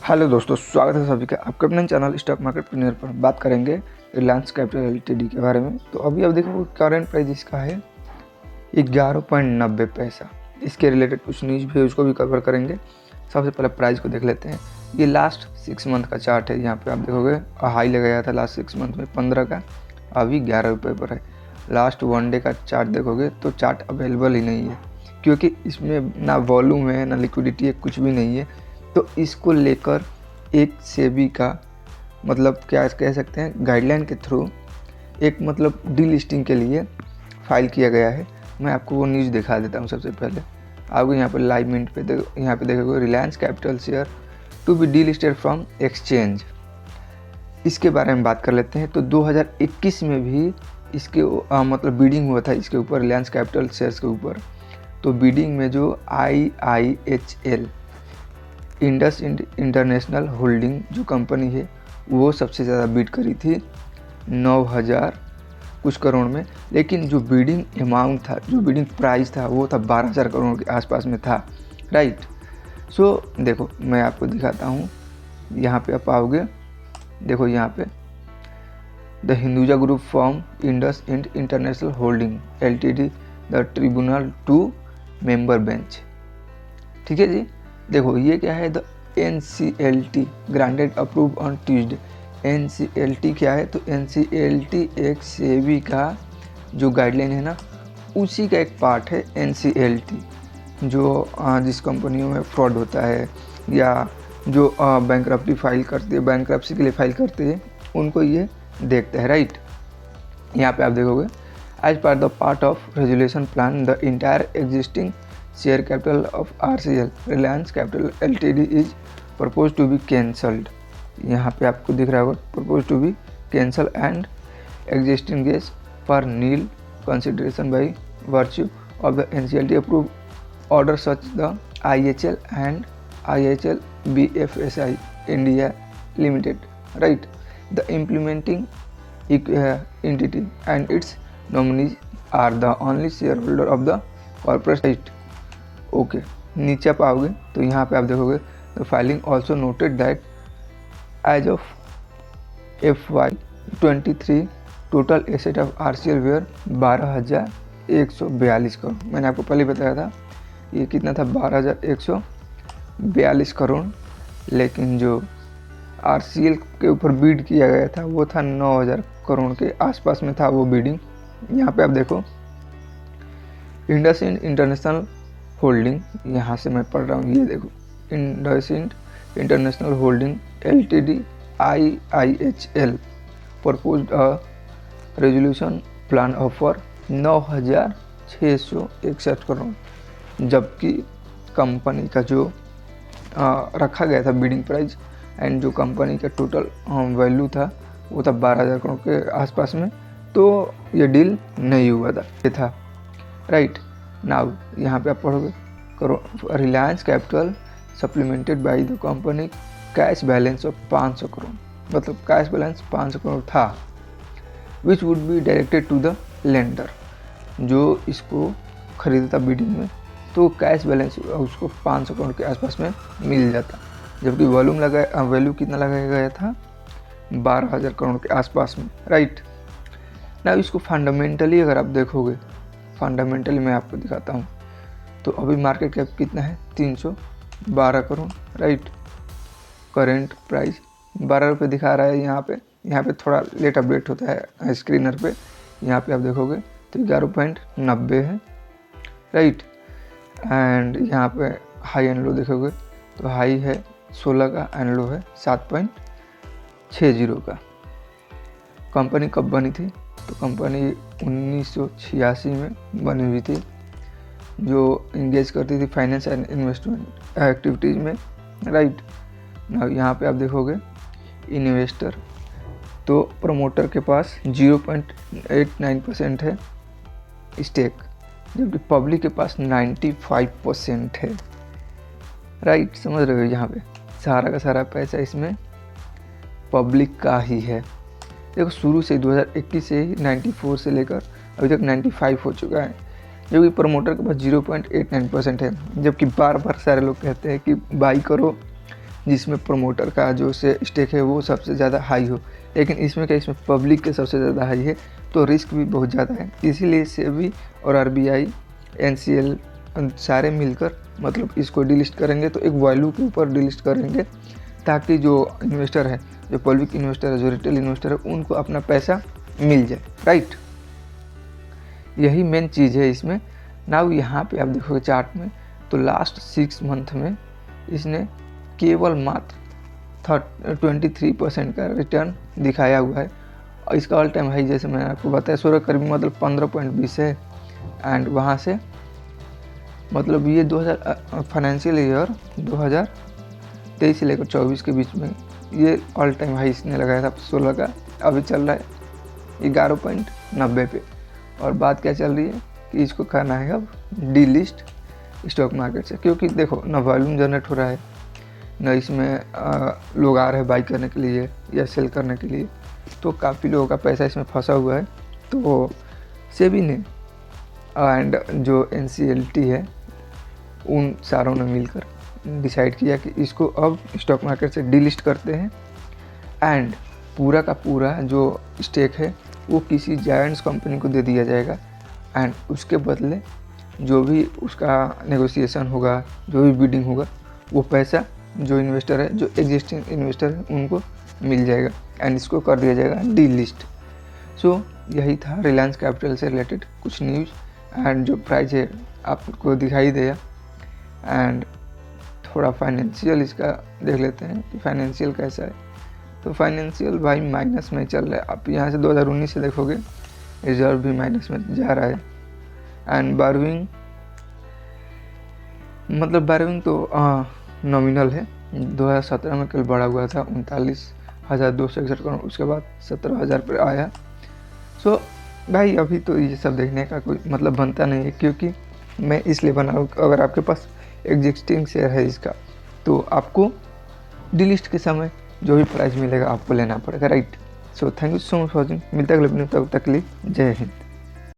Hello दोस्तों, स्वागत है सभी का आपके अपने चैनल स्टॉक मार्केट प्रीमियर पर। बात करेंगे रिलायंस कैपिटल एलटीडी के बारे में। तो अभी आप देखो करंट प्राइस इसका है 11.90 पैसा। इसके रिलेटेड कुछ न्यूज़ भी है, उसको भी कवर करेंगे। सबसे पहले प्राइस को देख लेते हैं। ये लास्ट 6 मंथ का चार्ट है। यहाँ पे आप देखोगे हाई लगाया था लास्ट 6 मंथ में 15 का, अभी 11 रुपये पर है। लास्ट 1 डे का चार्ट देखोगे तो चार्ट अवेलेबल ही नहीं है, क्योंकि इसमें ना वॉल्यूम है ना लिक्विडिटी है, कुछ भी नहीं है। तो इसको लेकर एक सेबी का मतलब क्या कह सकते हैं गाइडलाइन के थ्रू एक मतलब डी लिस्टिंग के लिए फाइल किया गया है। मैं आपको वो न्यूज़ दिखा देता हूँ। सबसे पहले आपको यहाँ पर लाइव मिनट पे यहाँ पे देखोगे Reliance Capital share to be delisted from exchange. इसके बारे में बात कर लेते हैं। तो 2021 में भी इसके मतलब बीडिंग हुआ था इसके ऊपर, रिलायंस कैपिटल शेयर्स के ऊपर। तो बीडिंग में जो IIHL इंडस इंटरनेशनल होल्डिंग जो कंपनी है वो सबसे ज़्यादा बीट करी थी 9,000 कुछ करोड़ में। लेकिन जो बीडिंग अमाउंट था, जो बीडिंग प्राइस था, वो था 12,000 करोड़ के आसपास में था, राइट। सो देखो मैं आपको दिखाता हूँ। यहाँ पे आप आओगे, देखो यहाँ पे the Hinduja group firm Indus international holding LTD the tribunal two member bench. ठीक है जी। देखो ये क्या है, the NCLT granted approve on Tuesday. NCLT क्या है, तो NCLT एक सेबी का जो गाइडलाइन है ना, उसी का एक पार्ट है NCLT। जो जिस कंपनियों में फ्रॉड होता है या जो बैंकरप्सी फाइल करते हैं, बैंकरप्सी के लिए फाइल करते हैं, उनको ये देखता है, राइट। यहाँ पे आप देखोगे as per the part of resolution plan the entire existing share capital of RCL Reliance Capital LTD is propose to be cancelled. यहाँ पे आपको दिख रहा होगा propose to be cancel and existing guess for nil consideration by virtue of the NCLT approve order such the IHL and IHL BFSI India limited, right. The implementing entity and its nominees are the only shareholder of the corporate state। Okay नीचे आप आओगे तो यहाँ पे आप देखोगे the filing also noted that as of FY23 total asset of RCL were 12,142 crore. मैंने आपको पहले बताया था ये कितना था, 12,142 करोड़। लेकिन जो RCL के ऊपर बीड किया गया था वो था 9,000 करोड़ के आसपास में था वो बीडिंग। यहाँ पे आप देखो इंडसइंड इंटरनेशनल होल्डिंग, यहाँ से मैं पढ़ रहा हूँ, ये देखो IndusInd international holding LTD IIHL proposed a resolution plan offer 9,661 crore. जबकि कंपनी का जो रखा गया था बीडिंग प्राइस एंड जो कंपनी का टोटल वैल्यू था वो था 12,000 करोड़ के आसपास में। तो ये डील नहीं हुआ था, ये था, राइट। नाउ यहाँ पे आप पढ़ोगे करो Reliance Capital supplemented by the company cash balance of 500 crore, मतलब कैश बैलेंस 500 करोड़ था, which would be directed to the lender. जो इसको खरीदा था बीडिंग में तो कैश बैलेंस उसको 500 करोड़ के आसपास में मिल जाता, जबकि वैल्यू कितना लगाया गया था 12,000 करोड़ के आसपास में, राइट। ना इसको फंडामेंटली अगर आप देखोगे, फंडामेंटली मैं आपको दिखाता हूँ। तो अभी मार्केट कैप कितना है, 312 करोड़, राइट। करेंट प्राइस 12 रुपये दिखा रहा है यहाँ पे थोड़ा लेट अपडेट होता है स्क्रीनर पे। यहाँ पे आप देखोगे तो 11.90 है, राइट। एंड यहाँ पे हाई एंड लो देखोगे तो हाई है 16 का एंड लो है 7.60 का। कंपनी कब बनी थी, तो कंपनी 1986 में बनी हुई थी, जो इंगेज करती थी फाइनेंस एंड इन्वेस्टमेंट एक्टिविटीज़ में, राइट। यहाँ पे आप देखोगे इन्वेस्टर, तो प्रमोटर के पास 0.89% है स्टेक, जबकि पब्लिक के पास 95% है, राइट। समझ रहे हो, यहाँ पे सारा का सारा पैसा इसमें पब्लिक का ही है। देखो शुरू से 2021 से ही 94 से लेकर अभी तक 95 हो चुका है, जो कि प्रमोटर के पास 0.89% है। जबकि बार बार सारे लोग कहते हैं कि बाई करो जिसमें प्रमोटर का जो से स्टेक है वो सबसे ज़्यादा हाई हो। लेकिन इसमें क्या, इसमें पब्लिक के सबसे ज़्यादा हाई है, तो रिस्क भी बहुत ज़्यादा है। इसीलिए सेबी और आरबीआई, एनसीएल सारे मिलकर मतलब इसको डिलिस्ट करेंगे, तो एक वैल्यू के ऊपर डिलिस्ट करेंगे, ताकि जो इन्वेस्टर है, जो पब्लिक इन्वेस्टर है, जो रिटेल इन्वेस्टर है, उनको अपना पैसा मिल जाए, राइट। यही मेन चीज़ है इसमें। नाउ यहाँ पे आप देखोगे चार्ट में, तो लास्ट 6 मंथ में इसने केवल मात्र 23% का रिटर्न दिखाया हुआ है। और इसका ऑल टाइम हाई जैसे मैंने आपको बताया 16 करीब मतलब 15.20 है। एंड वहाँ से मतलब ये 2000 फाइनेंशियल ईयर 2023 से लेकर 24 के बीच में ये ऑल टाइम हाई इसने लगाया था 16 का। अभी चल रहा है 11.90 पे। और बात क्या चल रही है कि इसको करना है अब डीलिस्ट स्टॉक मार्केट से, क्योंकि देखो ना वॉल्यूम जनरेट हो रहा है, ना इसमें लोग आ रहे हैं बाई करने के लिए या सेल करने के लिए, तो काफ़ी लोगों का पैसा इसमें फंसा हुआ है। तो सेबी ने एंड जो एनसीएलटी है उन सारों ने मिलकर डिसाइड किया कि इसको अब स्टॉक मार्केट से डीलिस्ट करते हैं एंड पूरा का पूरा जो स्टेक है वो किसी जायंट्स कंपनी को दे दिया जाएगा। एंड उसके बदले जो भी उसका नेगोशिएशन होगा, जो भी बिडिंग होगा, वो पैसा जो इन्वेस्टर है, जो एग्जिस्टिंग इन्वेस्टर है, उनको मिल जाएगा एंड इसको कर दिया जाएगा डीलिस्ट। सो यही था रिलायंस कैपिटल से रिलेटेड कुछ न्यूज़। एंड जो प्राइस है आपको दिखाई दिया। एंड थोड़ा फाइनेंशियल इसका देख लेते हैं कि फाइनेंशियल कैसा है। तो फाइनेंशियल भाई माइनस में चल रहा है। आप यहाँ से 2019 से देखोगे रिजर्व भी माइनस में जा रहा है। एंड बारविंग मतलब बारविंग तो नॉमिनल है। 2017 में कल बढ़ा हुआ था 39,261 करोड़, उसके बाद 17,000 पर आया। सो भाई अभी तो ये सब देखने का कोई मतलब बनता नहीं है, क्योंकि मैं इसलिए बना रहा हूँ अगर आपके पास एग्जिस्टिंग शेयर है इसका, तो आपको डीलिस्ट के समय जो भी प्राइस मिलेगा आपको लेना पड़ेगा, right. So thank you so much for watching. मिलता है अगले वीडियो में, तब तक के लिए जय हिंद।